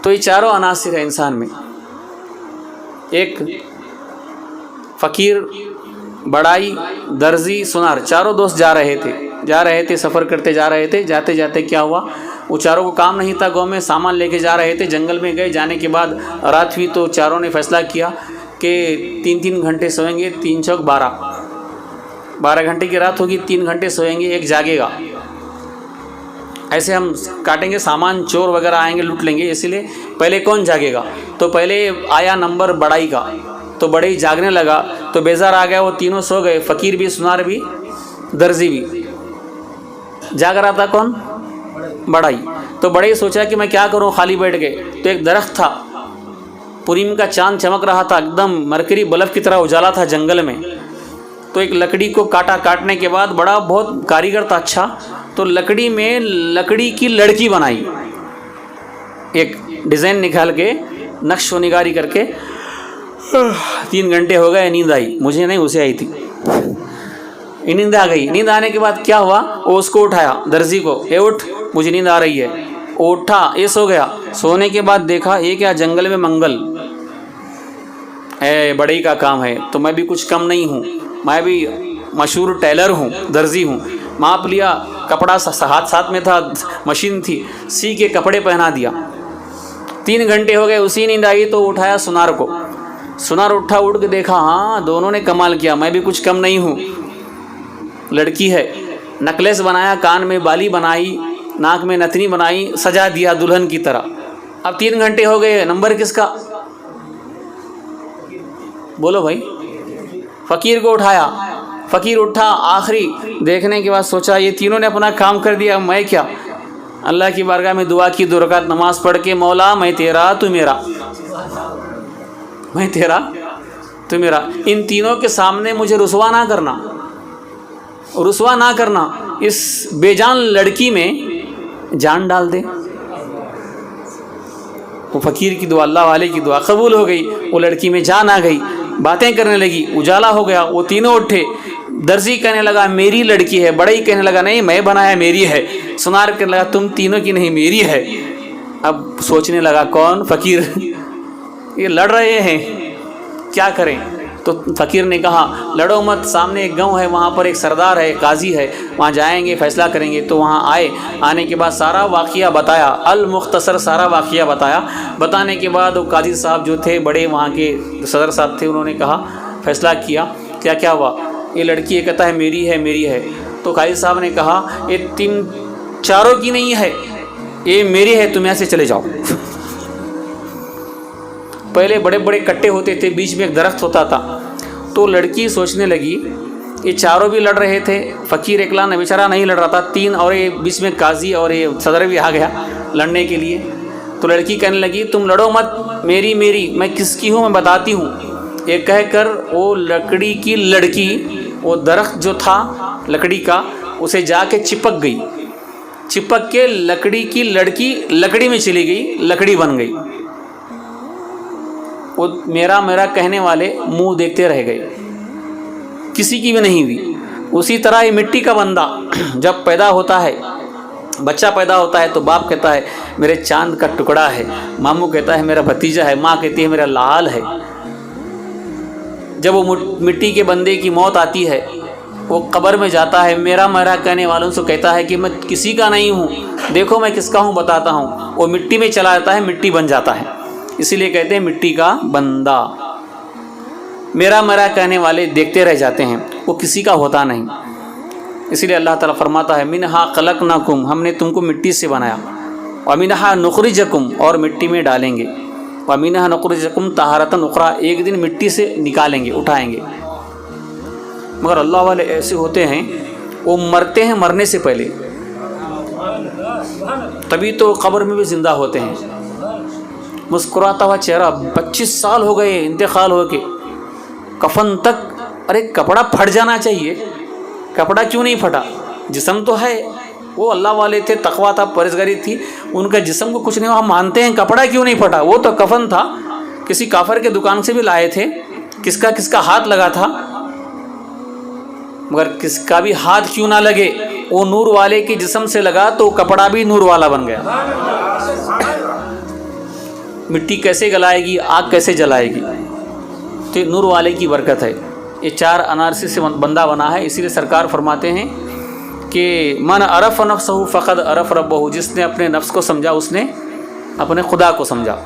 تو یہ چاروں عناصر ہیں انسان میں. ایک فقیر، بڑائی، درزی، سنار، چاروں دوست جا رہے تھے سفر کرتے جا رہے تھے. جاتے جاتے کیا ہوا، وہ چاروں کو کام نہیں تھا گاؤں میں، سامان لے کے جا رہے تھے، جنگل میں گئے. جانے کے بعد رات ہوئی تو چاروں نے فیصلہ کیا کہ 3 گھنٹے سوئیں گے. 3 چوک 12 گھنٹے کی رات ہوگی، 3 گھنٹے سوئیں گے، ایک جاگے گا. ایسے ہم کاٹیں گے، سامان چور وغیرہ آئیں گے لوٹ لیں گے، اسی لیے پہلے کون جاگے گا. تو پہلے آیا نمبر بڑائی کا، تو بڑائی جاگنے لگا تو بیزار آ گیا، وہ تینوں سو گئے، فقیر بھی، سنار بھی، درزی بھی. جاگ رہا تھا کون؟ بڑائی. تو بڑائی سوچا کہ میں کیا کروں، خالی بیٹھ گئے. تو ایک درخت تھا، پوریم کا چاند چمک رہا تھا، ایک دم مرکری بلب کی طرح اجالا تھا جنگل میں. تو ایک لکڑی کو کاٹنے کے بعد، بڑا بہت کاریگر تھا اچھا، تو لکڑی میں لکڑی کی لڑکی بنائی، ایک ڈیزائن نکال کے، نقش و نگاری کر کے. 3 گھنٹے ہو گئے، نیند آئی، مجھے نہیں اسے آئی تھی. نیند آ گئی. نیند آنے کے بعد کیا ہوا، وہ اس کو اٹھایا، درزی کو، اے اٹھ مجھے نیند آ رہی ہے. وہ اٹھا، یہ سو گیا. سونے کے بعد دیکھا یہ کیا، جنگل میں منگل ہے، بڑائی کا کام ہے. تو میں بھی کچھ کم نہیں ہوں، میں بھی مشہور ٹیلر ہوں، درزی ہوں. ماپ لیا، کپڑا ساتھ میں تھا، مشین تھی، سی کے کپڑے پہنا دیا. 3 گھنٹے ہو گئے، اسی نیند آئی تو اٹھایا سنار کو. سنار اٹھا، اٹھ کے دیکھا، ہاں دونوں نے کمال کیا، میں بھی کچھ کم نہیں ہوں. لڑکی ہے، نکلیس بنایا، کان میں بالی بنائی، ناک میں نتنی بنائی، سجا دیا دلہن کی طرح. اب 3 گھنٹے ہو گئے، نمبر کس کا؟ بولو بھائی. فقیر کو اٹھایا. فقیر اٹھا، آخری دیکھنے کے بعد سوچا یہ تینوں نے اپنا کام کر دیا، میں کیا. اللہ کی بارگاہ میں دعا کی، 2 رکعت نماز پڑھ کے، مولا میں تیرا تو میرا، میں تیرا تو میرا. ان تینوں کے سامنے مجھے رسوا نہ کرنا، رسوا نہ کرنا. اس بے جان لڑکی میں جان ڈال دے. وہ فقیر کی دعا، اللہ والے کی دعا قبول ہو گئی. وہ لڑکی میں جان آ گئی، باتیں کرنے لگی، اجالا ہو گیا. وہ تینوں اٹھے. درزی کہنے لگا میری لڑکی ہے، بڑائی کہنے لگا نہیں میں بنایا میری ہے، سنار کہنے لگا تم تینوں کی نہیں میری ہے. اب سوچنے لگا کون؟ فقیر. یہ لڑ رہے ہیں، کیا کریں؟ تو فقیر نے کہا لڑو مت، سامنے ایک گاؤں ہے، وہاں پر ایک سردار ہے، قاضی ہے، وہاں جائیں گے، فیصلہ کریں گے. تو وہاں آئے. آنے کے بعد سارا واقعہ بتایا، المختصر سارا واقعہ بتایا. بتانے کے بعد وہ قاضی صاحب جو تھے، بڑے وہاں کے صدر صاحب تھے، انہوں نے کہا، فیصلہ کیا. کیا ہوا؟ یہ لڑکی یہ کہتا ہے میری ہے، میری ہے. تو قاضی صاحب نے کہا یہ 3 کی نہیں ہے، یہ میری ہے، تم یہاں سے چلے جاؤ. پہلے بڑے بڑے کٹے ہوتے تھے، بیچ میں ایک درخت ہوتا تھا. تو لڑکی سوچنے لگی یہ چاروں بھی لڑ رہے تھے، فقیر اکلا نہ بیچارہ نہیں لڑ رہا تھا، 3 اور یہ بیچ میں قاضی اور یہ صدر بھی آ گیا لڑنے کے لیے. تو لڑکی کہنے لگی تم لڑو مت، میری میں کس کی ہوں میں بتاتی ہوں. یہ کہہ کر وہ لکڑی کی لڑکی، وہ درخت جو تھا لکڑی کا، اسے جا کے چپک گئی. چپک کے لکڑی کی لڑکی لکڑی میں چلی گئی، لکڑی بن گئی. وہ میرا کہنے والے منہ دیکھتے رہ گئے، کسی کی بھی نہیں ہوئی. اسی طرح یہ مٹی کا بندہ جب پیدا ہوتا ہے، بچہ پیدا ہوتا ہے تو باپ کہتا ہے میرے چاند کا ٹکڑا ہے، ماموں کہتا ہے میرا بھتیجا ہے، ماں کہتی ہے میرا لال ہے. جب وہ مٹی کے بندے کی موت آتی ہے، وہ قبر میں جاتا ہے، میرا کہنے والوں سے کہتا ہے کہ میں کسی کا نہیں ہوں، دیکھو میں کس کا ہوں بتاتا ہوں. وہ مٹی میں چلا جاتا ہے، مٹی بن جاتا ہے، اسی لیے کہتے ہیں مٹی کا بندہ. میرا کہنے والے دیکھتے رہ جاتے ہیں، وہ کسی کا ہوتا نہیں. اسی لیے اللہ تعالیٰ فرماتا ہے منہا خلقناکم، ہم نے تم کو مٹی سے بنایا، ومنہا نخرجکم، اور مٹی میں ڈالیں گے، ومنہا نخرجکم طہارۃ اخری، ایک دن مٹی سے نکالیں گے، اٹھائیں گے. مگر اللہ والے ایسے ہوتے ہیں وہ مرتے ہیں مرنے سے پہلے، تبھی تو قبر میں بھی زندہ ہوتے ہیں. مسکراتا ہوا چہرہ، 25 سال ہو گئے انتقال ہو کے، کفن تک، ارے کپڑا پھٹ جانا چاہیے، کپڑا کیوں نہیں پھٹا؟ جسم تو ہے. وہ اللہ والے تھے، تقویٰ تھا، پرہیزگاری تھی، ان کا جسم کو کچھ نہیں ہوا، ہم مانتے ہیں کپڑا کیوں نہیں پھٹا؟ وہ تو کفن تھا، کسی کافر کے دکان سے بھی لائے تھے، کس کا ہاتھ لگا تھا، مگر کس کا بھی ہاتھ کیوں نہ لگے، وہ نور والے کے جسم سے لگا تو کپڑا بھی نور والا بن گیا. مٹی کیسے گلائے گی, آگ کیسے جلائے گی؟ تو یہ نور والے کی برکت ہے. یہ 4 عناصر سے بندہ بنا ہے. اسی لیے سرکار فرماتے ہیں کہ من عرف نفسہ فقد عرف ربہ, جس نے اپنے نفس کو سمجھا اس نے اپنے خدا کو سمجھا.